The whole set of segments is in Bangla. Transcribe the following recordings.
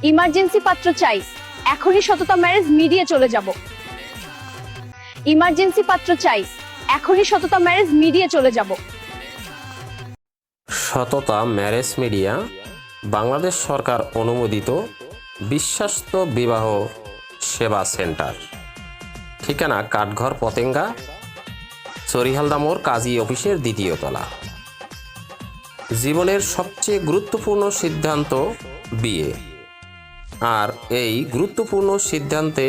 ইমার্জেন্সি পাত্র চাই, এখনই সততা ম্যারেজ মিডিয়া চলে যাব। ইমার্জেন্সি পাত্র চাই, এখনই সততা ম্যারেজ মিডিয়া চলে যাব। সততা ম্যারেজ মিডিয়া বাংলাদেশ সরকার অনুমোদিত বিশ্বাস্ত বিবাহ সেবা সেন্টার। ঠিকানা কাঠঘর পতেঙ্গা, সরিহালদা মোড়, কাজী অফিসের দ্বিতীয় তলা। জীবনের সবচেয়ে গুরুত্বপূর্ণ সিদ্ধান্ত বিয়ে, আর এই গুরুত্বপূর্ণ সিদ্ধান্তে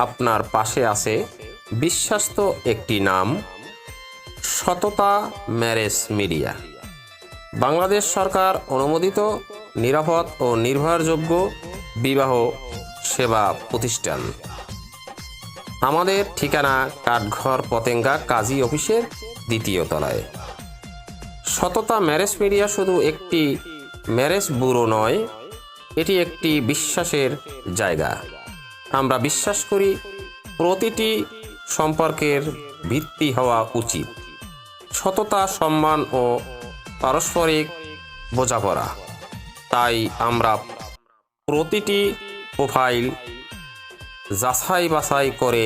আপনার পাশে আছে বিশ্বাস্ত একটি নাম, সততা ম্যারেজ মিডিয়া। বাংলাদেশ সরকার অনুমোদিত নিরাপদ ও নির্ভরযোগ্য বিবাহ সেবা প্রতিষ্ঠান। আমাদের ঠিকানা কাঠঘর পতেঙ্গা, কাজী অফিসের দ্বিতীয় তলায়। সততা ম্যারেজ মিডিয়া শুধু একটি ম্যারেজ ব্যুরো নয়, এটি একটি বিশ্বাসের জায়গা। আমরা বিশ্বাস করি প্রতিটি সম্পর্কের ভিত্তি হওয়া উচিত সততা, সম্মান ও পারস্পরিক বোঝাপড়া। তাই আমরা প্রতিটি প্রোফাইল যাচাই বাছাই করে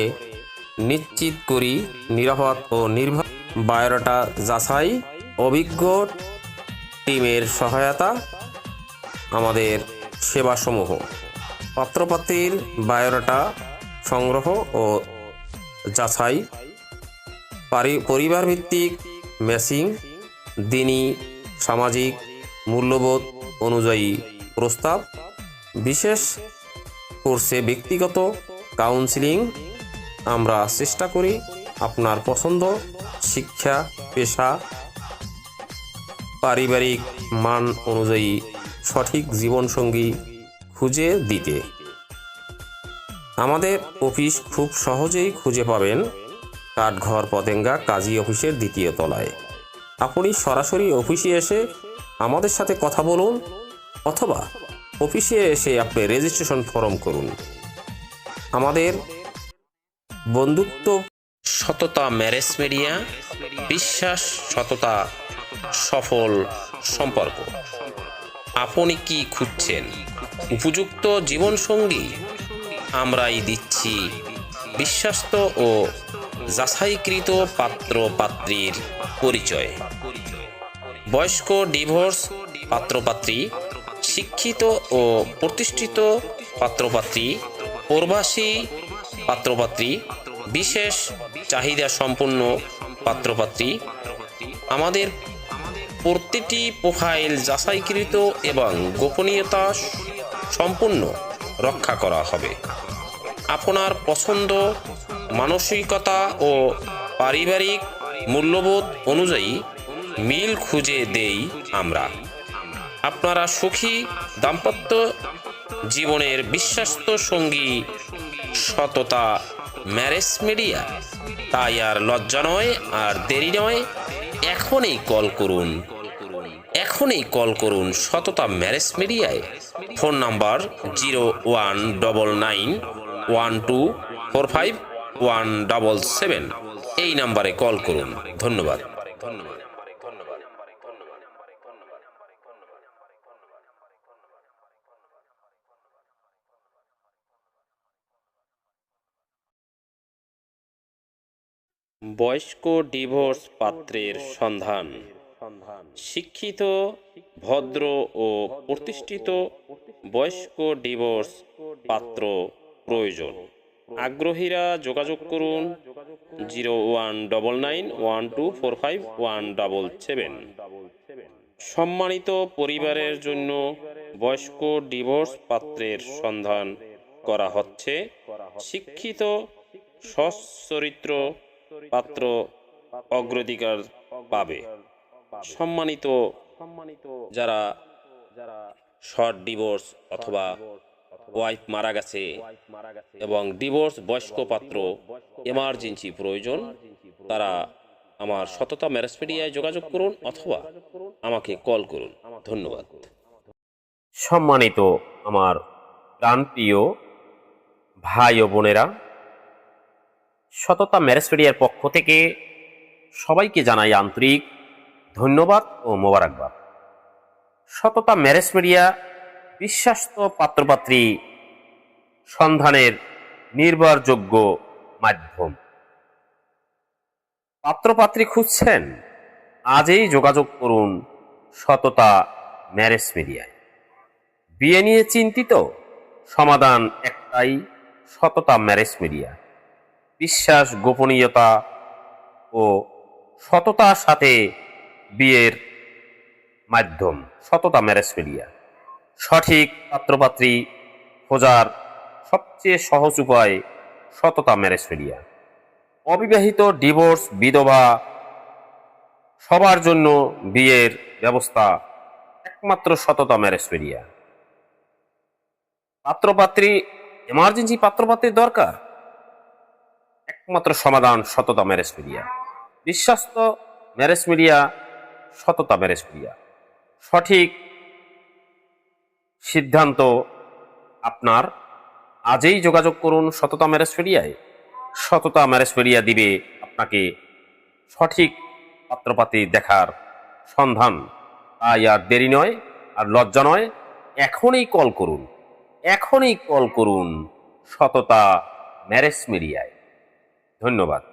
নিশ্চিত করি নিরাপদ ও নির্ভর। বায়োডাটা যাচাই, অভিজ্ঞ টিমের সহায়তা, আমাদের সেবাসমূহ, পাত্রপাত্রীর বায়োডাটা সংগ্রহ ও যাচাই, পরিবার ভিত্তিক ম্যাচিং, দিনী সামাজিক মূল্যবোধ অনুযায়ী প্রস্তাব, বিশেষ কোর্সে ব্যক্তিগত কাউন্সিলিং। আমরা চেষ্টা করি আপনার পছন্দ, শিক্ষা, পেশা, পারিবারিক মান অনুযায়ী সঠিক জীবনসঙ্গী খুঁজে দিতে। আমাদের অফিস খুব সহজেই খুঁজে পাবেন কাঠঘর পতেঙ্গা, কাজী অফিসের দ্বিতীয় তলায়। আপনি সরাসরি অফিসে এসে আমাদের সাথে কথা বলুন, অথবা অফিসে এসে আপনি রেজিস্ট্রেশন ফর্ম করুন। আমাদের বন্ধুত্ব সততা ম্যারেজ মিডিয়া, বিশ্বাস, সততা, সফল সম্পর্ক। আপনি কি খুঁজছেন উপযুক্ত জীবনসঙ্গী? আমরাই দিচ্ছি বিশ্বাস্ত ও যাচাইকৃত পাত্র পাত্রীর পরিচয়। বয়স্ক ডিভোর্স পাত্রপাত্রী, শিক্ষিত ও প্রতিষ্ঠিত পাত্রপাত্রী, প্রবাসী পাত্রপাত্রী, বিশেষ চাহিদা সম্পন্ন পাত্রপাত্রী। আমাদের প্রতিটি প্রোফাইল যাচাইকৃত এবং গোপনীয়তা সম্পূর্ণ রক্ষা করা হবে। আপনার পছন্দ, মানসিকতা ও পারিবারিক মূল্যবোধ অনুযায়ী মিল খুঁজে দেই আমরা। আপনারা সুখী দাম্পত্য জীবনের বিশ্বাস্ত সঙ্গী সততা ম্যারেজ মিডিয়া। তাই আর লজ্জা নয়, আর দেরি নয়, এখনই কল করুন, এখনই কল করুন সততা ম্যারেজ মিডিয়ায়। ফোন নাম্বার 0199124517 এই নাম্বারে কল করুন। ধন্যবাদ। বয়স্ক ডিভোর্স পাত্রের সন্ধান। শিক্ষিত, ভদ্র ও প্রতিষ্ঠিত বয়স্ক ডিভোর্স পাত্র প্রয়োজন। আগ্রহীরা যোগাযোগ করুন 0199124517। সম্মানিত পরিবারের জন্য বয়স্ক ডিভোর্স পাত্রের সন্ধান করা হচ্ছে। শিক্ষিত, সচ্চরিত্র পাত্র অগ্রাধিকার পাবে। সম্মানিত যারা শর্ট ডিভোর্স অথবা ওয়াইফ মারা গেছে এবং ডিভোর্স বয়স্ক পাত্র এমার্জেন্সি প্রয়োজন, তারা আমার সততা ম্যারেজ মিডিয়ায় যোগাযোগ করুন অথবা আমাকে কল করুন। ধন্যবাদ। সম্মানিত আমার প্রাণপ্রিয় ভাই ও বোনেরা, সততা ম্যারেজ মিডিয়ার পক্ষ থেকে সবাইকে জানাই আন্তরিক ধন্যবাদ ও মোবারকবাদ। সততা ম্যারেজ মিডিয়া বিশ্বাস্ত পাত্রপাত্রী সন্ধানের নির্ভরযোগ্য মাধ্যম। পাত্রপাত্রী খুঁজছেন? আজই যোগাযোগ করুন সততা ম্যারেজ মিডিয়ায়। বিয়ে নিয়ে চিন্তিত? সমাধান একটাই, সততা ম্যারেজ মিডিয়া। বিশ্বাস, গোপনীয়তা ও সততার সাথে বিয়ের মাধ্যম সততা ম্যারেজ মিডিয়া। সঠিক পাত্রপাত্রী খোঁজার সবচেয়ে সহজ উপায় সততা ম্যারেজ মিডিয়া। অবিবাহিত, ডিভোর্স, বিধবা সবার জন্য বিয়ের ব্যবস্থা একমাত্র সততা ম্যারেজ মিডিয়া। পাত্রপাত্রী, এমার্জেন্সি পাত্রপাত্রীর দরকার? একমাত্র সমাধান সততা ম্যারেজ মিডিয়া। বিশ্বাস্ত ম্যারেজ মিডিয়া, সততা ম্যারেজ মিডিয়া। সঠিক সিদ্ধান্ত আপনার। আজই যোগাযোগ করুন সততা ম্যারেজ মিডিয়ায়। সততা ম্যারেজ মিডিয়া দিবে আপনাকে সঠিক পাত্রপাত্রী দেখার সন্ধান। তাই আর দেরি নয়, আর লজ্জা নয়, এখনই কল করুন, এখনই কল করুন সততা ম্যারেজ মিডিয়ায়। ধন্যবাদ।